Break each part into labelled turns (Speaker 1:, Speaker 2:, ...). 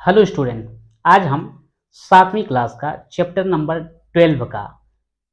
Speaker 1: Hello student, आज हम 7वीं class का चैप्टर नंबर 12 का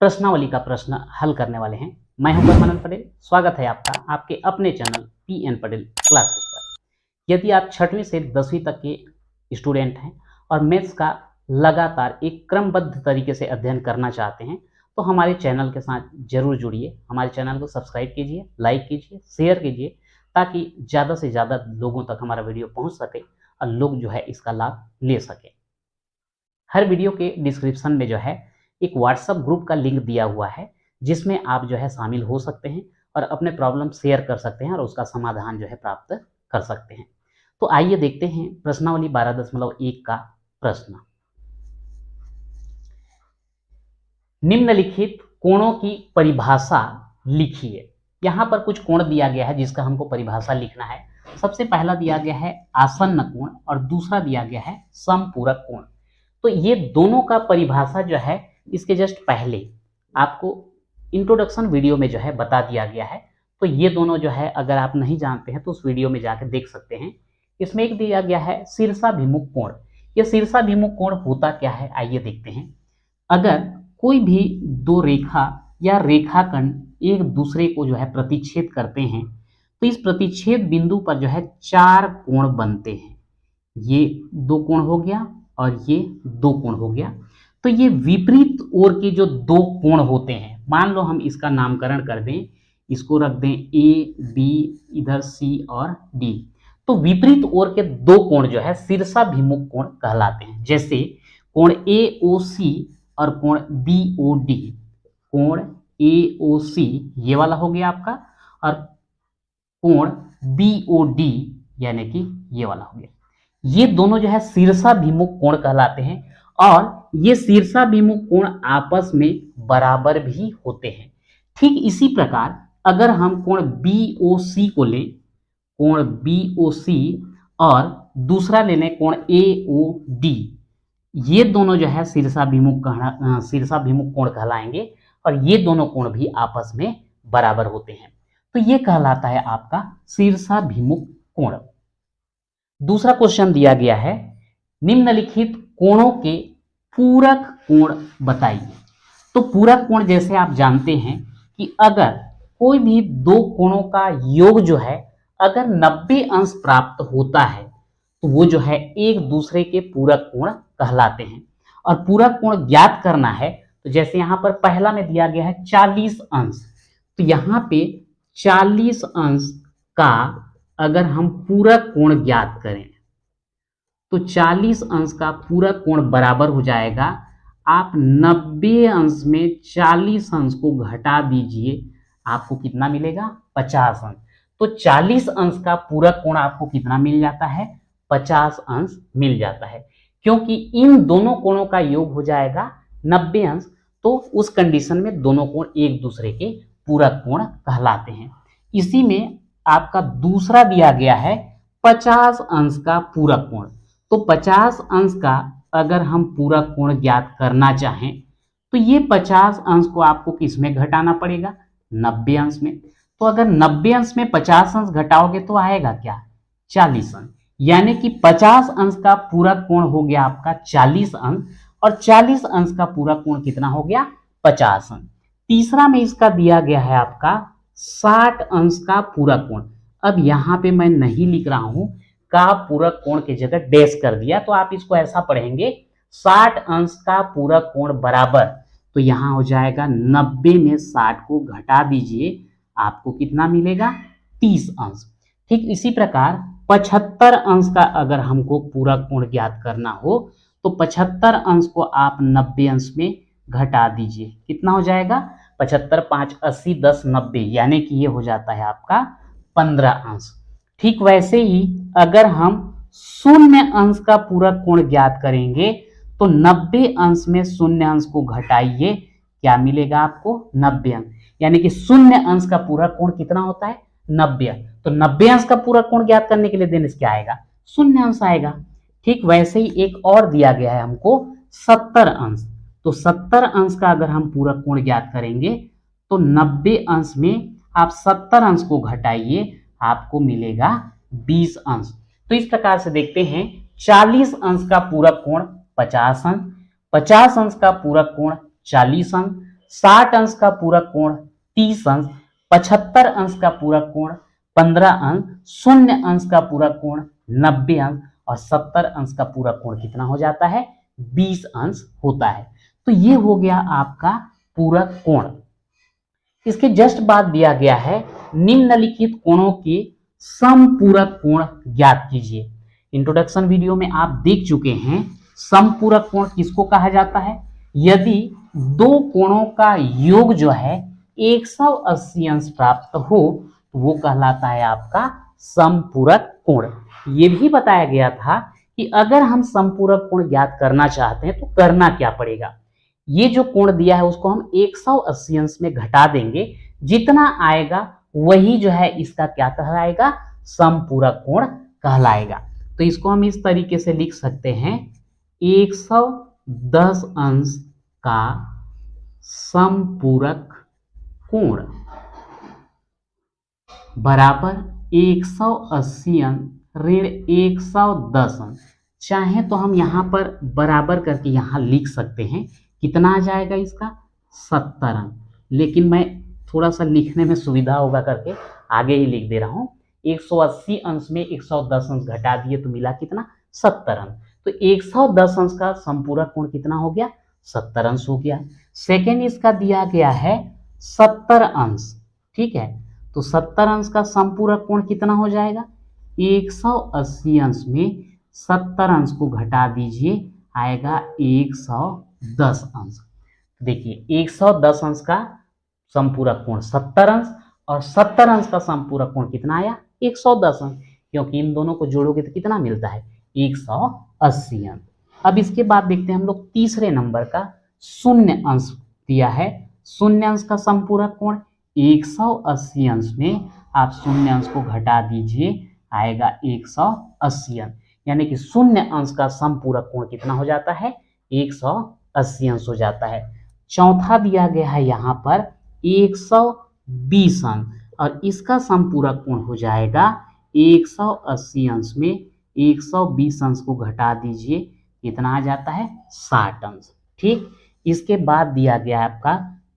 Speaker 1: प्रश्नावली का प्रश्न हल करने वाले हैं। मैं हूं परमानंद पटेल। स्वागत है आपका आपके अपने चैनल पीएन पटेल क्लासेस पर। यदि आप 6वीं से 10वीं तक के स्टूडेंट हैं और मैथ्स का लगातार एक क्रमबद्ध तरीके से अध्ययन करना चाहते हैं तो हमारे चैनल के साथ जरूर जुड़िए। हमारे चैनल को सब्सक्राइब कीजिए, लाइक कीजिए, शेयर कीजिए, ताकि ज़्यादा से ज़्यादा लोगों तक हमारा वीडियो पहुँच सके और लोग जो है इसका लाभ ले सके। हर वीडियो के डिस्क्रिप्शन में जो है एक व्हाट्सएप ग्रुप का लिंक दिया हुआ है, जिसमें आप जो है शामिल हो सकते हैं और अपने प्रॉब्लम शेयर कर सकते हैं और उसका समाधान जो है प्राप्त कर सकते हैं। तो आइए देखते हैं प्रश्नावली 12.1 का प्रश्न। निम्नलिखित कोणों की परिभाषा लिखिए। यहाँ पर कुछ कोण दिया गया है जिसका हमको परिभाषा लिखना है। सबसे पहला दिया गया है आसन्न कोण और दूसरा दिया गया है समपूरक कोण। तो ये दोनों का परिभाषा जो है इसके जस्ट पहले आपको इंट्रोडक्शन वीडियो में जो है बता दिया गया है। तो ये दोनों जो है अगर आप नहीं जानते हैं तो उस वीडियो में जाकर देख सकते हैं। इसमें एक दिया गया है शीर्षाभिमुख कोण। ये शीर्षाभिमुख कोण होता क्या है, आइए देखते हैं। अगर कोई भी दो रेखा या रेखाखंड एक दूसरे को जो है प्रतिच्छेद करते हैं तो इस प्रतिच्छेद बिंदु पर जो है 4 कोण बनते हैं। ये 2 कोण हो गया और ये 2 कोण हो गया। तो ये विपरीत ओर के जो 2 कोण होते हैं, मान लो हम इसका नामकरण कर दें, इसको रख दें ए बी, इधर सी और डी। तो विपरीत ओर के 2 कोण जो है शीर्षाभिमुख कोण कहलाते हैं। जैसे कोण ए ओ सी और कोण बी ओ डी। कोण ए ओ सी ये वाला हो गया आपका और कोण बी ओ डी यानी कि ये वाला हो गया। ये दोनों जो है शीर्षाभिमुख कोण कहलाते हैं और ये शीर्षाभिमुख कोण आपस में बराबर भी होते हैं। ठीक इसी प्रकार अगर हम कोण बी ओ सी को लें, कोण बी ओ सी और दूसरा ले लें कोण ए ओ डी, ये दोनों जो है शीर्षाभिमुख कोण कहलाएंगे और ये दोनों कोण भी आपस में बराबर होते हैं। तो ये कहलाता है आपका शीर्षाभिमुख कोण। दूसरा क्वेश्चन दिया गया है, निम्नलिखित कोणों के पूरक कोण बताइए। तो पूरक कोण जैसे आप जानते हैं कि अगर कोई भी 2 कोणों का योग जो है अगर 90 अंश प्राप्त होता है तो वो जो है एक दूसरे के पूरक कोण कहलाते हैं। और पूरक कोण ज्ञात करना है तो जैसे यहाँ पर पहला में दिया गया है 40 अंश, तो यहाँ पे 40 अंश का अगर हम पूरक कोण ज्ञात करें तो 40 अंश का पूरक कोण बराबर हो जाएगा, आप 90 अंश में 40 अंश को घटा दीजिए, आपको कितना मिलेगा? 50 अंश। तो 40 अंश का पूरक कोण आपको कितना मिल जाता है? 50 अंश मिल जाता है। क्योंकि इन दोनों कोणों का योग हो जाएगा 90 अंश, तो उस कंडीशन में दोनों कोण एक दूसरे के पूरक कोण कहलाते हैं। इसी में आपका दूसरा दिया गया है 50 अंश का पूरक कोण। तो 50 अंश का अगर हम पूरक कोण ज्ञात करना चाहें तो ये 50 अंश को आपको किस में घटाना पड़ेगा? 90 अंश में। तो अगर 90 अंश में 50 अंश घटाओगे तो आएगा क्या? 40 अंश। यानी कि 50 अंश का पूरक कोण हो गया आपका 40 अंश और 40 अंश का पूरक कोण कितना हो गया? 50 अंश। तीसरा में इसका दिया गया है आपका 60 अंश का पूरक कोण। अब यहाँ पे मैं नहीं लिख रहा हूं का पूरक कोण की जगह डैश कर दिया, तो आप इसको ऐसा पढ़ेंगे 60 अंश का पूरक कोण बराबर, तो यहाँ हो जाएगा 90 में 60 को घटा दीजिए, आपको कितना मिलेगा? 30 अंश। ठीक इसी प्रकार 75 अंश का अगर हमको पूरक कोण ज्ञात करना हो तो 75 अंश को आप 90 अंश में घटा दीजिए, कितना हो जाएगा? 75 5 80 10 90, यानी कि ये हो जाता है आपका 15 अंश। ठीक वैसे ही अगर हम 0 अंश का पूरक कोण ज्ञात करेंगे तो 90 अंश में 0 अंश को घटाइए, क्या मिलेगा आपको? 90 अंश। यानी कि 0 अंश का पूरक कोण कितना होता है? 90 अंश। तो 90 अंश का पूरक कोण ज्ञात करने के लिए देन क्या आएगा? 0 अंश आएगा। ठीक वैसे ही एक और दिया गया है हमको 70 अंश। तो 70 अंश का अगर हम पूरक कोण ज्ञात करेंगे तो 90 अंश में आप 70 अंश को घटाइए, आपको मिलेगा 20 अंश। तो इस प्रकार से देखते हैं 40 अंश का पूरक कोण 50 अंश, 50 अंश का पूरक कोण 40 अंश, 60 अंश का पूरक कोण 30 अंश, 75 अंश का पूरक कोण 15 अंश, 0 अंश का पूरक कोण 90 अंश और 70 अंश का पूरक कोण कितना हो जाता है? 20 अंश होता है। तो ये हो गया आपका पूरक कोण। इसके जस्ट बाद दिया गया है निम्नलिखित कोणों के समपूरक कोण ज्ञात कीजिए। इंट्रोडक्शन वीडियो में आप देख चुके हैं समपूरक कोण किसको कहा जाता है? यदि दो कोणों का योग जो है 180 अंश प्राप्त हो तो वो कहलाता है आपका समपूरक कोण। ये भी बताया गया था कि अगर हम समपूरक कोण ज्ञात करना चाहते हैं तो करना क्या पड़ेगा। ये जो कोण दिया है उसको हम 180 अंश में घटा देंगे, जितना आएगा वही जो है इसका क्या कहलाएगा? समपूरक कोण कहलाएगा। तो इसको हम इस तरीके से लिख सकते हैं 110 अंश का समपूरक कोण बराबर 180 अंश ऋण 110 अंश। चाहे तो हम यहाँ पर बराबर करके यहाँ लिख सकते हैं, कितना आ जाएगा इसका? 70 अंश। लेकिन मैं थोड़ा सा लिखने में सुविधा होगा करके आगे ही लिख दे रहा हूँ। 180 अंश में 110 अंश घटा दिए तो मिला कितना? 70 अंश। तो 110 अंश का समपूरक कोण कितना हो गया? 70 अंश हो गया। सेकेंड इसका दिया गया है 70 अंश, ठीक है। तो 70 अंश का समपूरक कोण कितना हो जाएगा? 180 अंश में 70 अंश को घटा दीजिए, आएगा 110 अंश। देखिए 110 अंश का समपूरक कोण 70 अंश और 70 अंश का समपूरक कोण कितना आया? 110 अंश, क्योंकि इन दोनों को जोड़ोगे तो कितना मिलता है? 180 अंश। अब इसके बाद देखते हैं हम लोग तीसरे नंबर का शून्य अंश दिया है। शून्य अंश का समपूरक कोण 180 अंश में आप शून्य अंश को घटा दीजिए, आएगा 180 अंश। यानी कि शून्य अंश का समपूरक कोण कितना हो जाता है? 180 अंश हो जाता है। चौथा दिया गया है यहाँ पर 120 अंश और इसका समपूरक कोण हो जाएगा 180 अंश में 120 अंश को घटा दीजिए, कितना आ जाता है? 60 अंश, ठीक। इसके बाद दिया गया है आपका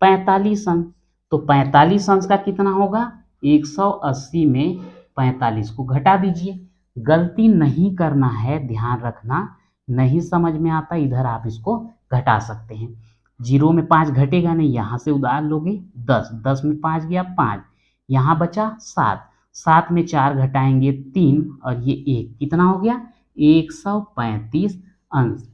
Speaker 1: 45 अंश। तो 45 अंश का कितना होगा? 180 में 45 को घटा दीजिए। गलती नहीं करना है, ध्यान रखना, नहीं समझ में आता इधर आप इसको घटा सकते हैं। 0 में 5 घटेगा नहीं, यहाँ से उधार लोगे 10, 10 में 5 गया 5, यहाँ बचा 7, 7 में 4 घटाएंगे 3 और ये 1, कितना हो गया? 135 अंश।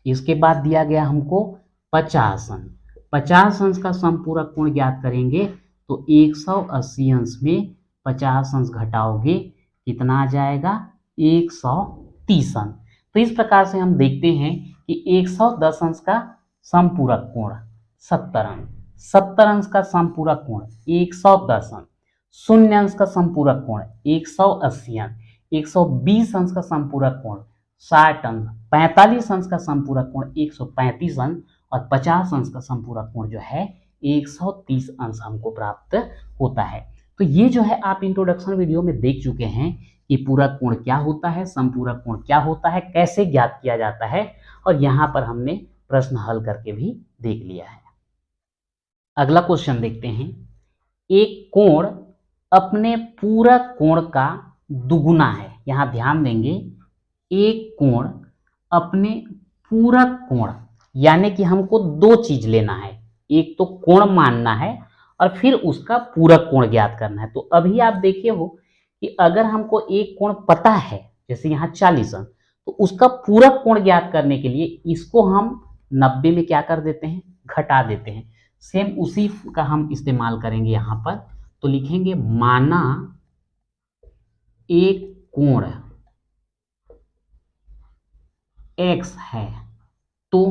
Speaker 1: इसके बाद दिया गया हमको 50 अंश। 50 अंश का समपूरक कोण ज्ञात करेंगे तो 180 अंश में 50 अंश घटाओगे, कितना आ जाएगा? 130 अंश। तो इस प्रकार से हम देखते हैं कि 110 अंश का समपूरक कोण 70 अंश, 70 अंश का समपूरक कोण 110 अंश, शून्य अंश का समपूरक कोण 180 अंश, 120 अंश का समपूरक कोण 60 अंश, 45 अंश का समपूरक कोण 135 अंश और 50 अंश का समपूरक कोण जो है 130 अंश हमको प्राप्त होता है। तो ये जो है आप इंट्रोडक्शन वीडियो में देख चुके हैं कि पूरक कोण क्या होता है, समपूरक कोण क्या होता है, कैसे ज्ञात किया जाता है, और यहाँ पर हमने प्रश्न हल करके भी देख लिया है। अगला क्वेश्चन देखते हैं। एक कोण अपने पूरक कोण का दुगुना है। यहाँ ध्यान देंगे, एक कोण अपने पूरक कोण, यानी कि हमको दो चीज लेना है, एक तो कोण मानना है और फिर उसका पूरक कोण ज्ञात करना है। तो अभी आप देखे हो कि अगर हमको एक कोण पता है, जैसे यहाँ 40 अंश, तो उसका पूरक कोण ज्ञात करने के लिए इसको हम 90 में क्या कर देते हैं? घटा देते हैं। सेम उसी का हम इस्तेमाल करेंगे यहाँ पर। तो लिखेंगे माना एक कोण x है तो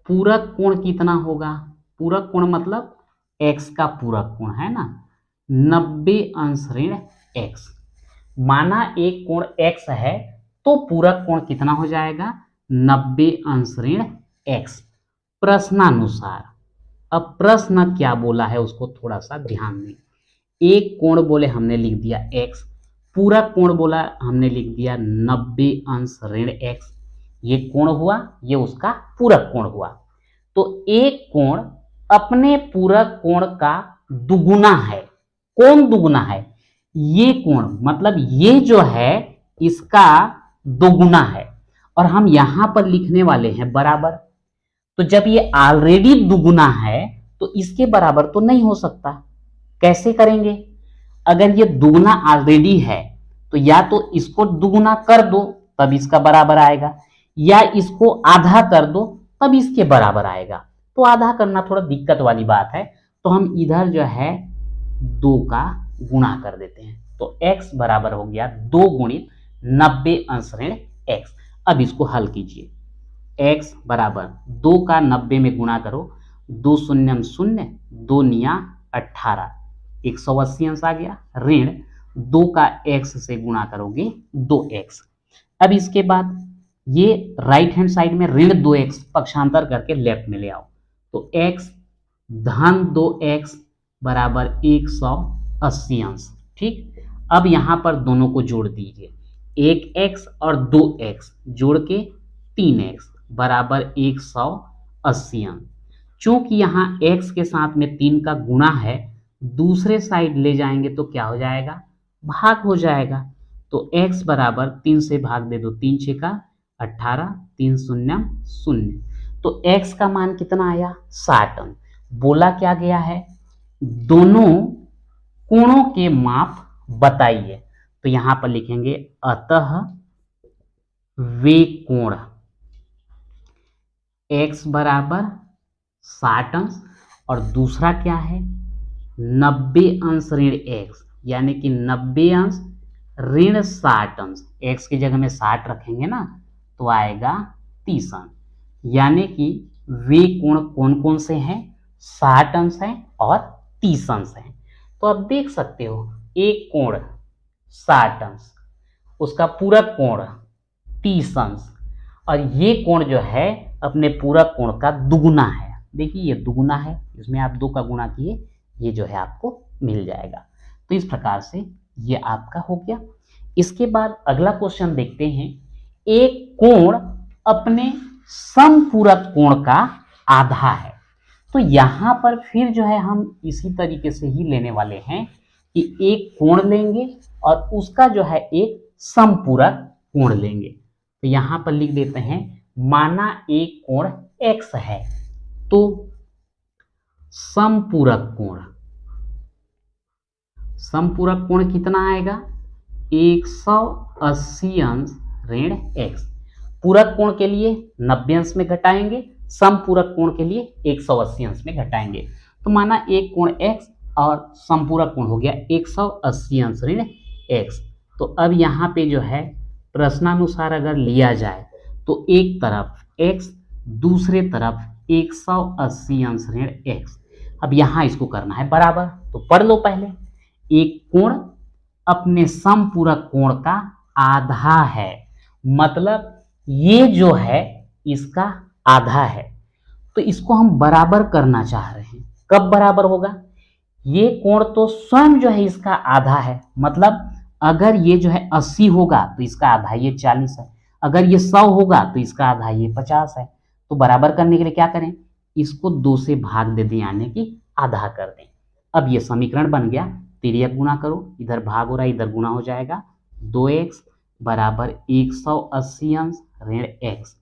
Speaker 1: पूरक कोण कितना होगा? पूरक कोण मतलब x का पूरक कोण है ना, 90 अंश ऋण x। माना एक कोण x है तो पूरक कोण कितना हो जाएगा? 90 अंश ऋण x। प्रश्नानुसार, अब प्रश्न क्या बोला है उसको थोड़ा सा ध्यान दें। एक कोण बोले हमने लिख दिया x, पूरक कोण बोला, हमने लिख दिया 90 अंश ऋण x। ये कोण हुआ, ये उसका पूरक कोण हुआ। तो एक कोण अपने पूरक कोण का दुगुना है। कौन दुगुना है? ये कोण, मतलब ये जो है इसका दोगुना है, और हम यहां पर लिखने वाले हैं बराबर। तो जब ये ऑलरेडी दुगुना है तो इसके बराबर तो नहीं हो सकता। कैसे करेंगे? अगर ये दुगुना ऑलरेडी है तो या तो इसको दुगुना कर दो तब इसका बराबर आएगा, या इसको आधा कर दो तब इसके बराबर आएगा। तो आधा करना थोड़ा दिक्कत वाली बात है, तो हम इधर जो है 2 का गुणा कर देते हैं। तो x बराबर हो गया 2 गुणित 90 अंश ऋण x। अब इसको हल कीजिए। x बराबर 2 का 90 में गुणा करो, 2 शून्यम शून्य, 2 निया 18, 180 अंश आ गया। ऋण 2 का x से गुणा करोगे 2x। अब इसके बाद ये राइट हैंड साइड में ऋण 2x पक्षांतर करके लेफ्ट में ले आओ, तो x धन 2x बराबर 180 अंश। ठीक, अब यहां पर दोनों को जोड़ दीजिए, 1x और 2x जोड़ के 3x बराबर 180 अंश। चूंकि यहाँ x के साथ में 3 का गुणा है, दूसरे साइड ले जाएंगे तो क्या हो जाएगा? भाग हो जाएगा। तो x बराबर 3 से भाग दे दो, 3 6 का 18, 3 शून्य शून्य। तो x का मान कितना आया? 60 अंश। बोला क्या गया है? दोनों कोणों के माप बताइए। तो यहां पर लिखेंगे अतः वे कोण x बराबर 60 अंश, और दूसरा क्या है? 90 अंश ऋण x, यानी कि 90 अंश ऋण 60 अंश। x की जगह में 60 रखेंगे ना तो आएगा 30 अंश। यानी कि वे कोण कौन कौन से हैं? 60 अंश हैं और 30 अंश हैं। तो अब देख सकते हो, एक कोण 60 अंश, उसका पूरक कोण 30 अंश, और ये कोण जो है अपने पूरक कोण का दुगुना है। देखिए ये दुगुना है, इसमें आप 2 का गुणा किए, ये जो है आपको मिल जाएगा। तो इस प्रकार से ये आपका हो गया। इसके बाद अगला क्वेश्चन देखते हैं। एक कोण अपने समपूरक कोण का आधा है। तो यहां पर फिर जो है हम इसी तरीके से ही लेने वाले हैं कि एक कोण लेंगे और उसका जो है एक समपूरक कोण लेंगे। तो यहां पर लिख देते हैं, माना एक कोण x है तो समपूरक कोण कितना आएगा? 180 अंश ऋण x। पूरक कोण के लिए 90 अंश में घटाएंगे, समपूरक कोण के लिए 180 अंश में घटाएंगे। तो माना एक कोण x और समपूरक कोण हो गया 180 अंश ऋण x। तो अब यहाँ पे जो है प्रश्नानुसार अगर लिया जाए तो एक तरफ x, दूसरे तरफ 180 अंश ऋण x। अब यहाँ इसको करना है बराबर, तो पढ़ लो पहले। एक कोण अपने समपूरक कोण का आधा है, मतलब ये जो है इसका आधा है। तो इसको हम बराबर करना चाह रहे हैं। कब बराबर होगा? ये कोण तो स्वयं जो है इसका आधा है, मतलब अगर ये जो है 80 होगा तो इसका आधा ये 40 है, अगर ये 100 होगा तो इसका आधा ये 50 है। तो बराबर करने के लिए क्या करें? इसको 2 से भाग दे दें, यानी कि आधा कर दें। अब ये समीकरण बन गया, तिर्यक गुणा करो, इधर भाग हो रहा है इधर गुणा हो जाएगा। 2x बराबर 180 अंश ऋण x।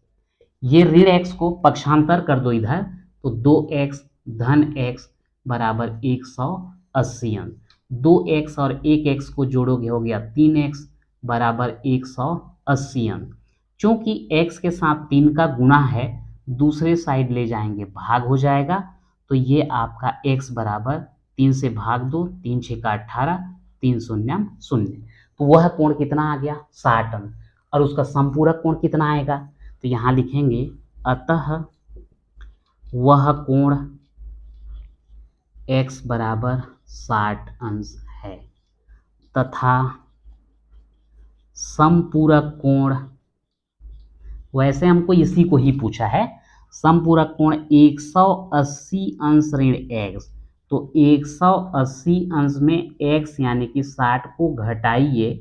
Speaker 1: ये ऋण x को पक्षांतर कर दो इधर, तो 2x धन x बराबर 180 अंश। 2x और 1x को जोड़ोगे हो गया 3x बराबर 180 अंश। चूंकि x के साथ 3 का गुणा है, दूसरे साइड ले जाएंगे भाग हो जाएगा। तो ये आपका x बराबर 3 से भाग दो, 3 6 का 18, 3 शून्य शून्य। तो वह कोण कितना आ गया? 60 अंश। और उसका संपूरक कोण कितना आएगा? तो यहाँ लिखेंगे अतः वह कोण x बराबर 60 अंश है तथा समपूरक कोण, वैसे हमको इसी को ही पूछा है, समपूरक कोण 180 अंश ऋण x। तो 180 अंश में x यानी कि 60 को घटाइए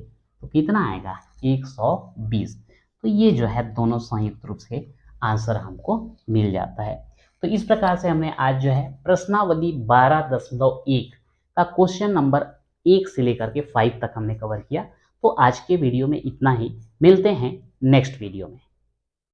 Speaker 1: तो कितना आएगा 120। तो ये जो है दोनों संयुक्त रूप से आंसर हमको मिल जाता है। तो इस प्रकार से हमने आज जो है प्रश्नावली 12.1 का क्वेश्चन नंबर 1 से लेकर के 5 तक हमने कवर किया। तो आज के वीडियो में इतना ही, मिलते हैं नेक्स्ट वीडियो में।